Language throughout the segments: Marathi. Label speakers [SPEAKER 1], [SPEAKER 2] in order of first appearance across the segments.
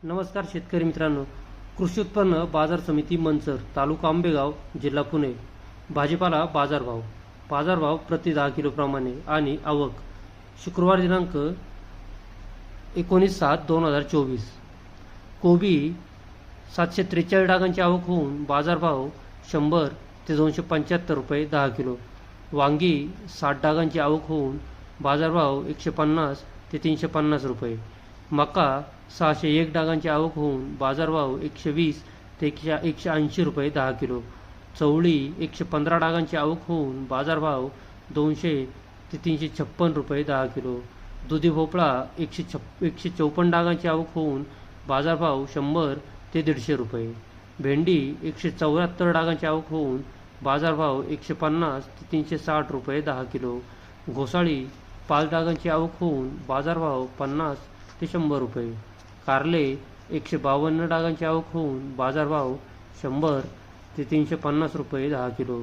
[SPEAKER 1] नमस्कार शेतकरी मित्रांनो, कृषी उत्पन्न बाजार समिती मंचर, तालुका आंबेगाव, जिल्हा पुणे. भाजीपाला बाजारभाव प्रति 10 किलो प्रमाणे आणि आवक शुक्रवार दिनांक 19/7/2024. कोबी 743 डागांची आवक होऊन बाजारभाव 100 ते 275 रुपये 10 किलो. वांगी 60 डागांची आवक होऊन बाजारभाव 150 ते 350 रुपये. मका 601 डागांची आवक होऊन बाजारभाव 120 ते 180 रुपये 10 किलो. चवळी 115 डागांची आवक होऊन बाजारभाव 200 ते 356 रुपये 10 किलो. दुधी भोपळा 154 डागांची आवक होऊन बाजारभाव 100 ते 150 रुपये. भेंडी 174 डागांची आवक होऊन बाजारभाव 150 ते 360 रुपये 10 किलो. घोसाळी 5 डागांची आवक होऊन बाजारभाव 50 ते 100 रुपये. कारले 152 डागांची आवक होऊन बाजारभाव 100 ते 350 रुपये 10 किलो.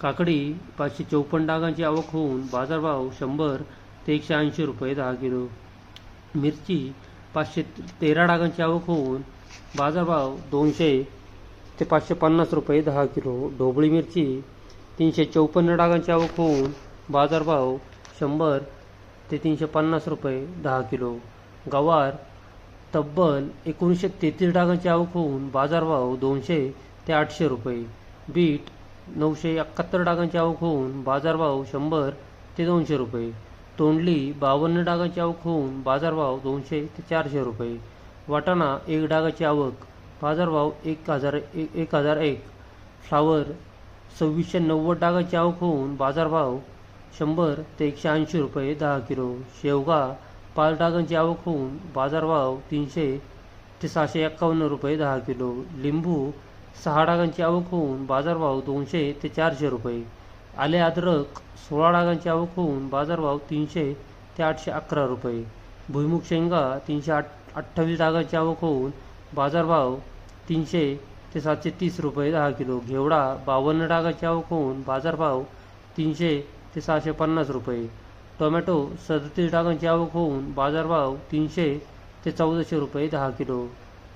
[SPEAKER 1] काकडी 554 डागांची आवक होऊन बाजारभाव 100 ते 180 रुपये 10 किलो. मिरची 513 डागांची आवक होऊन बाजारभाव 200 ते 550 रुपये 10 किलो. ढोबळी मिरची 354 डागांची आवक होऊन बाजारभाव 100 ते 350 रुपये 10 किलो. गवार तब्बल 1933 डागांची आवक होऊन बाजारभाव 200 ते 800 रुपये. बीट 971 डागांची आवक होऊन बाजारभाव 100 ते 200 रुपये. तोंडली 52 डागांची आवक होऊन बाजारभाव 200 ते 400 रुपये. वाटाणा 1 डागाची आवक बाजारभाव 1001. फ्लावर 2690 डागांची आवक होऊन बाजारभाव 100 ते 180 रुपये 10 किलो. शेवगा 5 डागांची आवक होऊन बाजारभाव 300 ते 651 रुपये 10 किलो. लिंबू 6 डागांची आवक होऊन बाजारभाव 200 ते 400 रुपये. आले अद्रक 16 डागांची आवक होऊन बाजारभाव 300 ते 811 रुपये. भुईमुग शेंगा 328 डागांची आवक होऊन बाजारभाव 300 ते 730 रुपये 10 किलो. घेवडा 52 डागांची आवक होऊन बाजारभाव 300 ते 650 रुपये. टोमॅटो 37 डागांची आवक होऊन बाजारभाव 300 ते 1400 रुपये 10 किलो.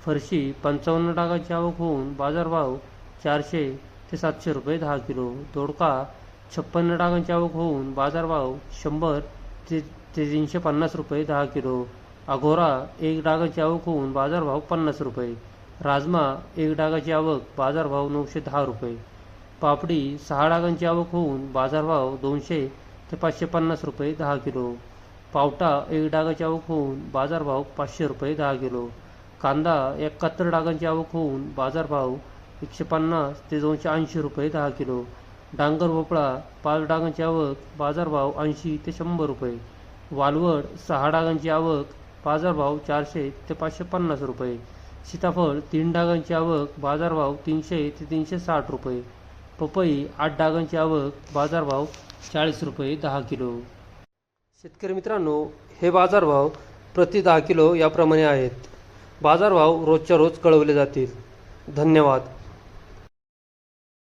[SPEAKER 1] फरशी 55 डागांची आवक होऊन बाजारभाव 400 ते 700 रुपये 10 किलो. दोडका 56 डागांची आवक होऊन बाजारभाव 100 ते 350 रुपये 10 किलो. अघोरा 1 डागाची आवक होऊन बाजारभाव 50 रुपये. राजमा 1 डागाची आवक बाजारभाव 910 रुपये. पापडी 6 डागांची आवक होऊन बाजारभाव 200 ते 550 रुपये 10 किलो. पावटा 1 डागाची आवक होऊन बाजारभाव 500 रुपये 10 किलो. कांदा 71 डागांची आवक होऊन बाजारभाव 150 ते 280 रुपये 10 किलो. डांगर भोपळा 5 डागांची आवक बाजारभाव 80 ते 100 रुपये. वालवड 6 डागांची आवक बाजारभाव 400 ते 550 रुपये. सीताफळ 3 डागांची आवक बाजारभाव 300 ते 360 रुपये. पपई 8 डागांची आवक बाजारभाव 40 रुपये 10 किलो. शेतकरी मित्रांनो, हे बाजारभाव प्रति 10 किलो याप्रमाणे आहेत. बाजारभाव रोजच्या रोज कळवले जातील. धन्यवाद.